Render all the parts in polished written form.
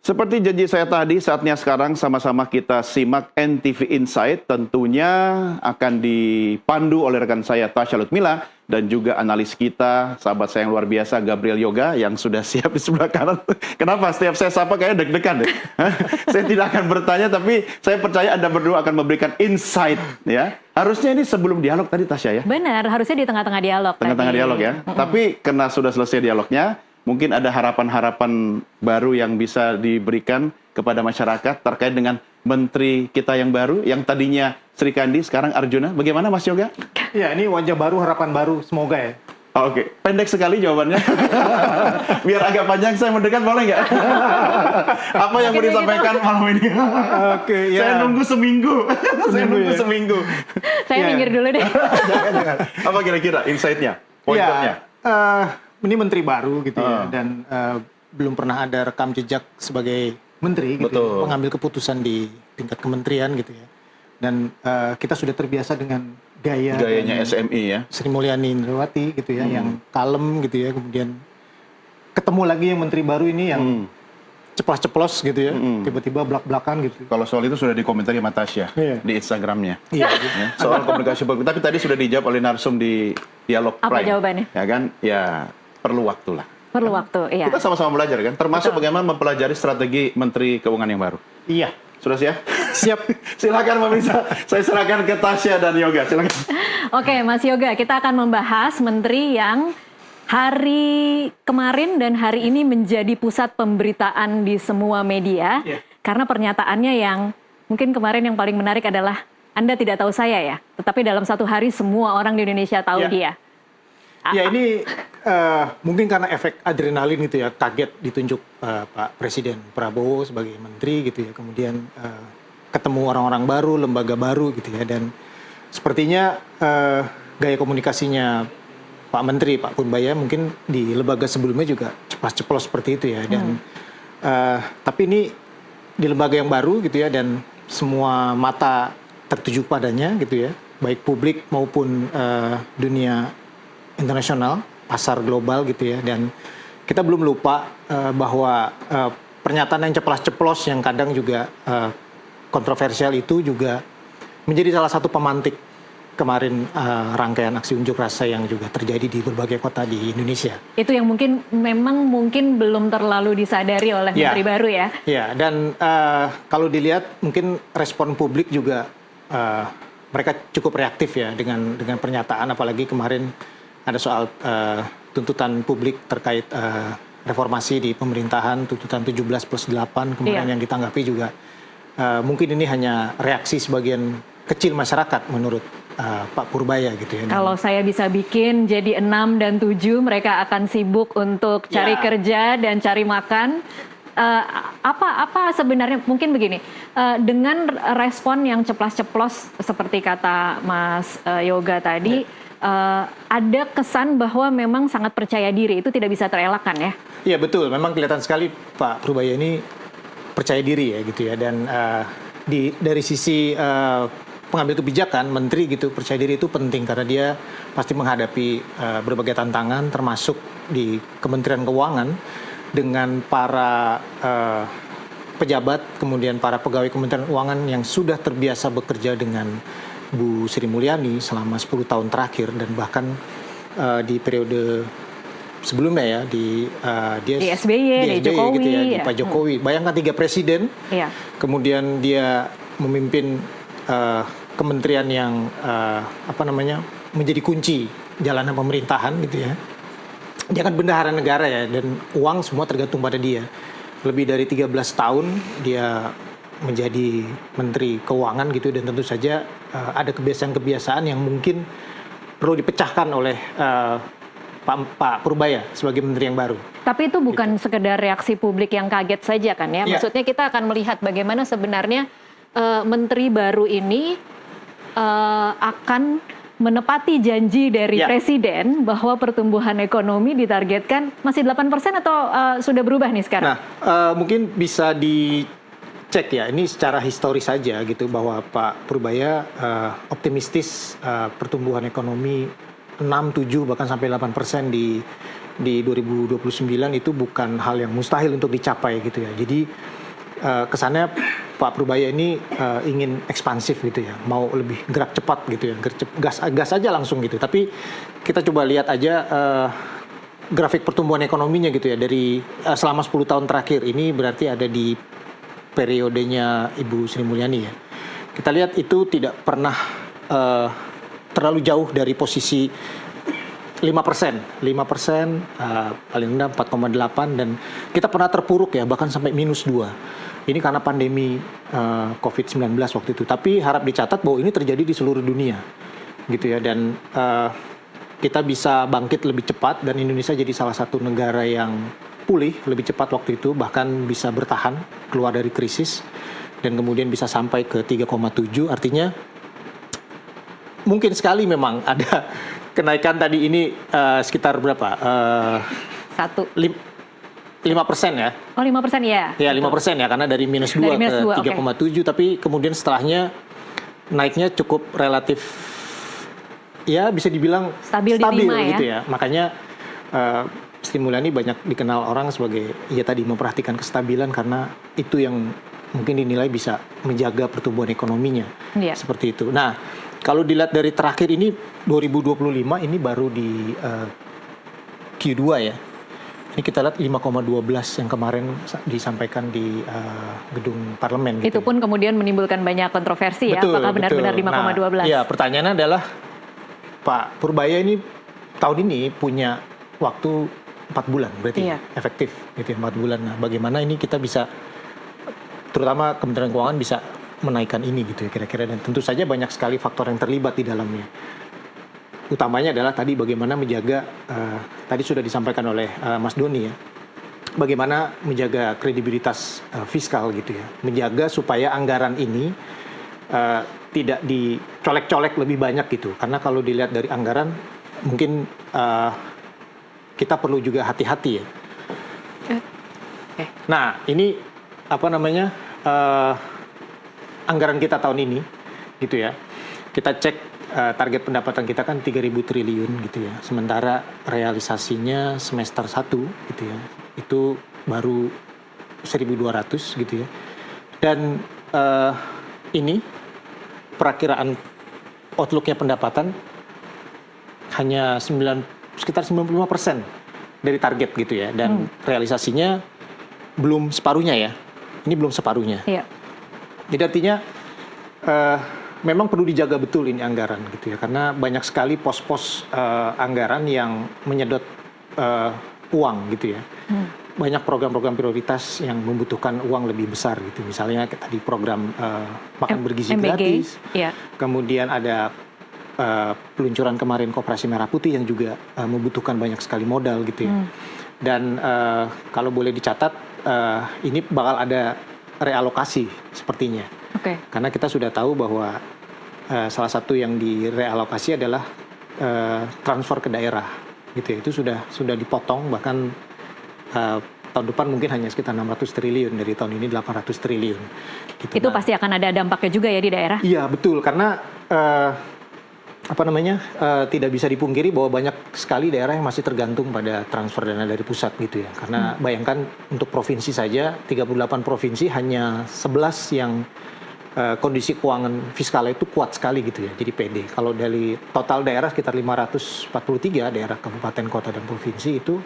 Seperti janji saya tadi, saatnya sekarang sama-sama kita simak NTV Insight. Tentunya akan dipandu oleh rekan saya Tasya Lutmila dan juga analis kita, sahabat saya yang luar biasa Gabriel Yoga yang sudah siap di sebelah kanan. Kenapa? Setiap saya sapa kayaknya deg-degan deh. Saya tidak akan bertanya, tapi saya percaya Anda berdua akan memberikan insight ya. Harusnya ini sebelum dialog tadi Tasya ya? Benar, harusnya di tengah-tengah dialog. Tengah-tengah dialog ya. Tapi karena sudah selesai dialognya, mungkin ada harapan-harapan baru yang bisa diberikan kepada masyarakat terkait dengan menteri kita yang baru, yang tadinya Sri Kandi, sekarang Arjuna. Bagaimana Mas Yoga? Ya, ini wajah baru, harapan baru, semoga ya. Oh, oke, pendek sekali jawabannya. Biar agak panjang, saya mendekat boleh nggak? Apa yang mau disampaikan malam ini? Oke, ya. Saya nunggu seminggu. Saya nunggu ya? seminggu. Saya minggir dulu deh. Jangan. Apa kira-kira insight-nya? Poin-poinnya? Ini menteri baru gitu ya, dan belum pernah ada rekam jejak sebagai menteri gitu, ya, pengambil keputusan di tingkat kementerian gitu ya. Dan kita sudah terbiasa dengan gayanya SMI ya. Sri Mulyani Indrawati gitu ya, yang kalem gitu ya. Kemudian ketemu lagi yang menteri baru ini yang ceplas-ceplos gitu ya, tiba-tiba belak-belakan gitu. Kalau soal itu sudah dikomentari sama Tasya di Instagramnya. Iya. Ya, soal komunikasi publik. Tapi tadi sudah dijawab oleh narsum di dialog Apa Prime. jawabannya? Ya kan? Ya perlu waktu lah. Perlu waktu, iya. Kita sama-sama belajar kan, termasuk bagaimana mempelajari strategi Menteri Keuangan yang baru. Iya. Sudah siap? Siap. Silakan pemirsa. Saya serahkan ke Tasya dan Yoga. Silakan. Oke, Mas Yoga, kita akan membahas menteri yang hari kemarin dan hari ini menjadi pusat pemberitaan di semua media. Karena pernyataannya yang mungkin kemarin yang paling menarik adalah Anda tidak tahu saya ya, tetapi dalam satu hari semua orang di Indonesia tahu dia. Ya ini mungkin karena efek adrenalin gitu ya, kaget ditunjuk Pak Presiden Prabowo sebagai menteri gitu ya, kemudian ketemu orang-orang baru, lembaga baru gitu ya, dan sepertinya gaya komunikasinya Pak Menteri, Pak Purbaya mungkin di lembaga sebelumnya juga ceplas-ceplos seperti itu ya, dan tapi ini di lembaga yang baru gitu ya, dan semua mata tertuju padanya gitu ya, baik publik maupun dunia internasional, pasar global gitu ya, dan kita belum lupa bahwa pernyataan yang ceplas-ceplos yang kadang juga kontroversial itu juga menjadi salah satu pemantik kemarin rangkaian aksi unjuk rasa yang juga terjadi di berbagai kota di Indonesia. Itu yang mungkin belum terlalu disadari oleh menteri baru ya. Ya, dan kalau dilihat mungkin respon publik juga mereka cukup reaktif ya dengan pernyataan, apalagi kemarin ada soal tuntutan publik terkait reformasi di pemerintahan, tuntutan 17+8 kemarin yang ditanggapi juga. Mungkin ini hanya reaksi sebagian kecil masyarakat menurut Pak Purbaya gitu ya. Kalau saya bisa bikin jadi 6 dan 7, mereka akan sibuk untuk cari kerja dan cari makan. Apa sebenarnya, mungkin begini, dengan respon yang ceplas-ceplos seperti kata Mas Yoga tadi, ada kesan bahwa memang sangat percaya diri, itu tidak bisa terelakkan ya? Iya betul, memang kelihatan sekali Pak Purbaya ini percaya diri ya gitu ya, dan dari sisi pengambil kebijakan, menteri gitu, percaya diri itu penting karena dia pasti menghadapi berbagai tantangan, termasuk di Kementerian Keuangan dengan para pejabat, kemudian para pegawai Kementerian Keuangan yang sudah terbiasa bekerja dengan Bu Sri Mulyani selama 10 tahun terakhir, dan bahkan di periode sebelumnya ya di SBY, di Jokowi gitu ya, di Pak Jokowi. Bayangkan 3 presiden, kemudian dia memimpin kementerian yang menjadi kunci jalanan pemerintahan gitu ya. Dia kan bendahara negara ya, dan uang semua tergantung pada dia. Lebih dari 13 tahun dia menjadi Menteri Keuangan gitu, dan tentu saja ada kebiasaan-kebiasaan yang mungkin perlu dipecahkan oleh Pak Purbaya sebagai Menteri yang baru. Tapi itu bukan sekedar reaksi publik yang kaget saja kan ya? Maksudnya kita akan melihat bagaimana sebenarnya Menteri baru ini akan menepati janji dari Presiden bahwa pertumbuhan ekonomi ditargetkan masih 8% atau sudah berubah nih sekarang? Nah, mungkin bisa dicek ya, ini secara historis saja gitu, bahwa Pak Purbaya optimistis pertumbuhan ekonomi 6, 7, bahkan sampai 8% di 2029 itu bukan hal yang mustahil untuk dicapai gitu ya. Jadi kesannya Pak Purbaya ini ingin ekspansif gitu ya, mau lebih gerak cepat gitu ya, gas aja langsung gitu. Tapi kita coba lihat aja grafik pertumbuhan ekonominya gitu ya, dari selama 10 tahun terakhir ini berarti ada di periodenya Ibu Sri Mulyani ya. Kita lihat itu tidak pernah terlalu jauh dari posisi 5%, paling rendah 4,8, dan kita pernah terpuruk ya, bahkan sampai -2. Ini karena pandemi COVID-19 waktu itu. Tapi harap dicatat bahwa ini terjadi di seluruh dunia, gitu ya. Dan kita bisa bangkit lebih cepat, dan Indonesia jadi salah satu negara yang pulih lebih cepat waktu itu, bahkan bisa bertahan keluar dari krisis, dan kemudian bisa sampai ke 3,7. Artinya mungkin sekali memang ada kenaikan tadi ini sekitar berapa? 5% ya? Oh 5% ya? Ya 5% ya, karena dari -2 ke 3,7, tapi kemudian setelahnya naiknya cukup relatif, ya bisa dibilang stabil di 5 gitu ya? Makanya Sri Mulyani banyak dikenal orang sebagai, ya tadi, memperhatikan kestabilan, karena itu yang mungkin dinilai bisa menjaga pertumbuhan ekonominya. Iya. Seperti itu. Nah, kalau dilihat dari terakhir ini 2025 ini baru di Q2 ya. Ini kita lihat 5,12 yang kemarin disampaikan di gedung parlemen. Gitu itu pun kemudian menimbulkan banyak kontroversi ya, apakah benar-benar 5,12? Nah, ya, pertanyaannya adalah Pak Purbaya ini tahun ini punya waktu 4 bulan berarti efektif gitu ya, 4 bulan. Nah, bagaimana ini kita bisa, terutama Kementerian Keuangan bisa menaikkan ini gitu ya kira-kira, dan tentu saja banyak sekali faktor yang terlibat di dalamnya. Utamanya adalah tadi bagaimana menjaga, tadi sudah disampaikan oleh Mas Doni ya, bagaimana menjaga kredibilitas fiskal gitu ya, menjaga supaya anggaran ini tidak dicolek-colek lebih banyak gitu, karena kalau dilihat dari anggaran mungkin kita perlu juga hati-hati ya. Nah, ini apa namanya, anggaran kita tahun ini gitu ya, kita cek target pendapatan kita kan 3.000 triliun gitu ya, sementara realisasinya semester 1 gitu ya, itu baru 1.200 gitu ya, dan ini perakiraan outlooknya pendapatan hanya sekitar 95% dari target gitu ya, dan realisasinya belum separuhnya ya, ini belum separuhnya. Iya. Jadi artinya memang perlu dijaga betul ini anggaran gitu ya, karena banyak sekali pos-pos anggaran yang menyedot uang gitu ya. Banyak program-program prioritas yang membutuhkan uang lebih besar gitu. Misalnya tadi program makan bergizi gratis. Kemudian ada peluncuran kemarin Koperasi Merah Putih yang juga membutuhkan banyak sekali modal gitu ya. Dan kalau boleh dicatat, ini bakal ada realokasi sepertinya. Karena kita sudah tahu bahwa salah satu yang direalokasi adalah transfer ke daerah gitu ya. Itu sudah dipotong, bahkan tahun depan mungkin hanya sekitar 600 triliun, dari tahun ini 800 triliun gitu. Itu pasti akan ada dampaknya juga ya di daerah? Iya betul, karena tidak bisa dipungkiri bahwa banyak sekali daerah yang masih tergantung pada transfer dana dari pusat gitu ya. Karena bayangkan untuk provinsi saja 38 provinsi hanya 11 yang kondisi keuangan fiskalnya itu kuat sekali gitu ya. Jadi pede. Kalau dari total daerah sekitar 543 daerah kabupaten, kota, dan provinsi itu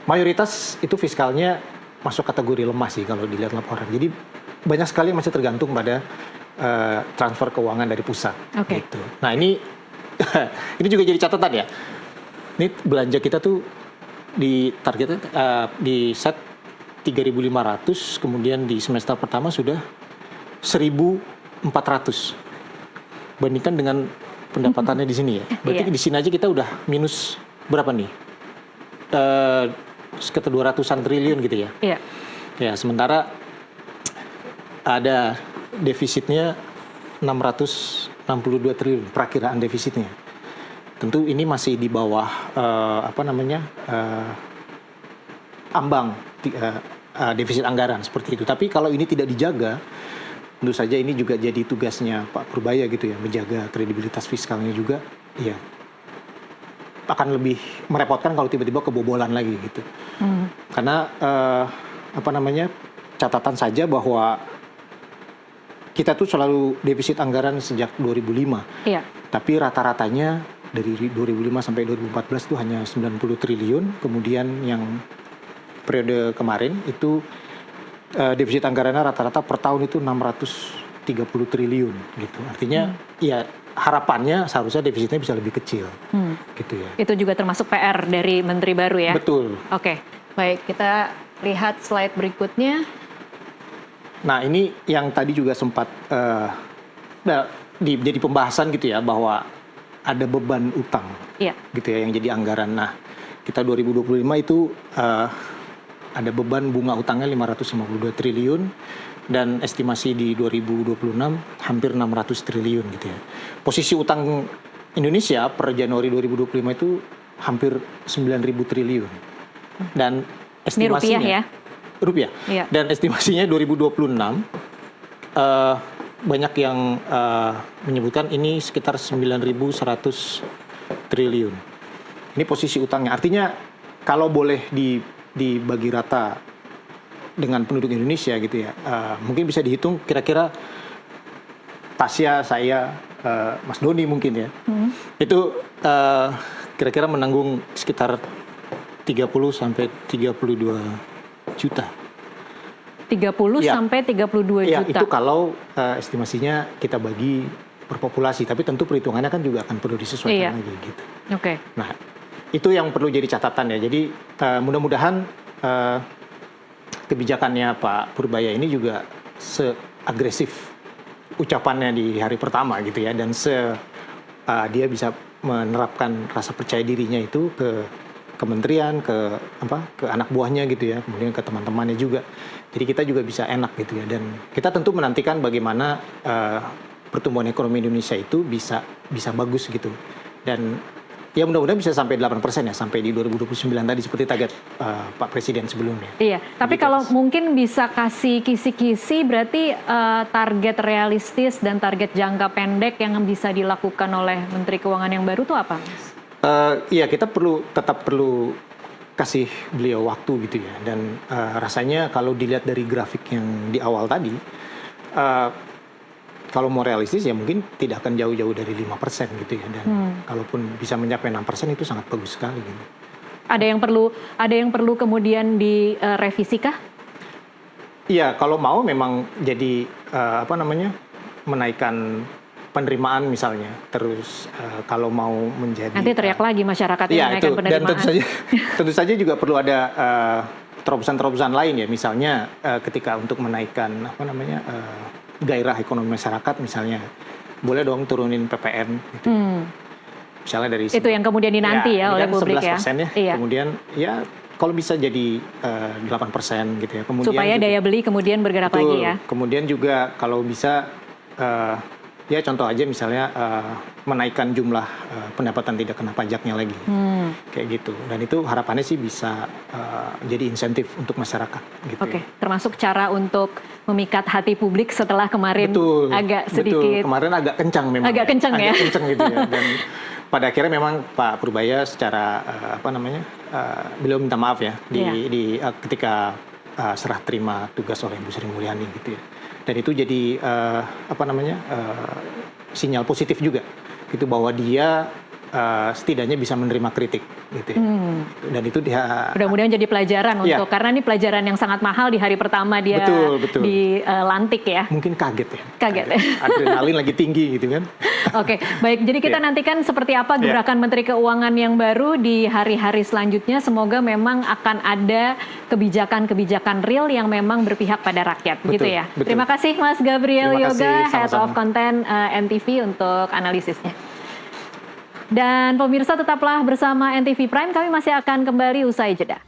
mayoritas itu fiskalnya masuk kategori lemah sih kalau dilihat laporan. Jadi banyak sekali yang masih tergantung pada transfer keuangan dari pusat. Gitu. Nah ini ini juga jadi catatan ya. Ini belanja kita tuh di targetnya di set 3.500, kemudian di semester pertama sudah 1.400. Bandingkan dengan pendapatannya di sini ya. Berarti di sini aja kita udah minus berapa nih? Sekitar 200-an triliun gitu ya. Ya, sementara ada defisitnya 662 triliun, perakiraan defisitnya. Tentu ini masih di bawah ambang defisit anggaran seperti itu. Tapi kalau ini tidak dijaga, tentu saja ini juga jadi tugasnya Pak Purbaya gitu ya, menjaga kredibilitas fiskalnya juga. Ya, akan lebih merepotkan kalau tiba-tiba kebobolan lagi gitu. Karena catatan saja bahwa kita tuh selalu defisit anggaran sejak 2005. Iya. Tapi rata-ratanya dari 2005 sampai 2014 itu hanya 90 triliun. Kemudian yang periode kemarin itu defisit anggarannya rata-rata per tahun itu 630 triliun gitu. Artinya ya harapannya seharusnya defisitnya bisa lebih kecil. Gitu ya. Itu juga termasuk PR dari Menteri baru ya? Betul. Oke, baik, kita lihat slide berikutnya. Nah ini yang tadi juga sempat jadi pembahasan gitu ya, bahwa ada beban utang gitu ya yang jadi anggaran. Nah kita 2025 itu ada beban bunga utangnya 552 triliun dan estimasi di 2026 hampir 600 triliun gitu ya. Posisi utang Indonesia per Januari 2025 itu hampir 9.000 triliun. Dan estimasinya Ini rupiah ya? Iya. Dan estimasinya 2026 banyak yang menyebutkan ini sekitar 9.100 triliun. Ini posisi utangnya. Artinya kalau boleh dibagi rata dengan penduduk Indonesia gitu ya, mungkin bisa dihitung kira-kira Tasya, saya, Mas Doni mungkin ya, itu kira-kira menanggung sekitar 30 sampai 32 juta. 30 sampai 32 ya, juta. Itu kalau estimasinya kita bagi per populasi, tapi tentu perhitungannya kan juga akan perlu disesuaikan lagi gitu. Oke. Nah, itu yang perlu jadi catatan ya. Jadi mudah-mudahan kebijakannya Pak Purbaya ini juga seagresif ucapannya di hari pertama gitu ya, dan dia bisa menerapkan rasa percaya dirinya itu ke kementerian, ke anak buahnya gitu ya, kemudian ke teman-temannya juga. Jadi kita juga bisa enak gitu ya, dan kita tentu menantikan bagaimana pertumbuhan ekonomi Indonesia itu bisa bagus gitu. Dan ya mudah-mudahan bisa sampai 8% ya, sampai di 2029 tadi seperti target Pak Presiden sebelumnya. Iya, tapi kalau mungkin bisa kasih kisi-kisi, berarti target realistis dan target jangka pendek yang bisa dilakukan oleh Menteri Keuangan yang baru itu apa, Mas? Iya, kita tetap perlu kasih beliau waktu gitu ya, dan rasanya kalau dilihat dari grafik yang di awal tadi, kalau mau realistis ya mungkin tidak akan jauh-jauh dari 5% gitu ya, dan kalaupun bisa mencapai 6% itu sangat bagus sekali gitu. Ada yang perlu kemudian direvisi kah? Iya, kalau mau memang jadi menaikkan penerimaan misalnya, terus kalau mau menjadi nanti teriak lagi masyarakat yang menaikkan penerimaan. Dan tentu saja juga perlu ada terobosan-terobosan lain ya, misalnya ketika untuk menaikkan gairah ekonomi masyarakat, misalnya boleh dong turunin PPN gitu. Misalnya dari itu yang kemudian dinanti ya oleh publik 11% ya. Iya. Kemudian ya kalau bisa jadi 8% gitu ya. Kemudian supaya juga, daya beli kemudian bergerak lagi ya. Kemudian juga kalau bisa ya contoh aja misalnya menaikkan jumlah pendapatan tidak kena pajaknya lagi, kayak gitu. Dan itu harapannya sih bisa jadi insentif untuk masyarakat. Gitu. Oke, termasuk cara untuk memikat hati publik setelah kemarin agak sedikit. Betul, kemarin agak kencang memang. Agak kencang ya. Agak kencang gitu ya. Dan pada akhirnya memang Pak Purbaya secara beliau minta maaf ya ketika serah terima tugas oleh Bu Sri Mulyani gitu ya. Dan itu jadi sinyal positif juga gitu, bahwa dia setidaknya bisa menerima kritik gitu ya. Dan itu dia mudah-mudahan jadi pelajaran untuk, karena ini pelajaran yang sangat mahal di hari pertama dia dilantik ya. Mungkin kaget ya. Kaget ya. Adrenalin lagi tinggi gitu kan. Oke, baik. Jadi kita nantikan seperti apa gebrakan Menteri Keuangan yang baru di hari-hari selanjutnya. Semoga memang akan ada kebijakan-kebijakan real yang memang berpihak pada rakyat, gitu ya. Betul. Terima kasih Mas Gabriel Yoga, Head of Content NTV untuk analisisnya. Dan pemirsa tetaplah bersama NTV Prime, kami masih akan kembali usai jeda.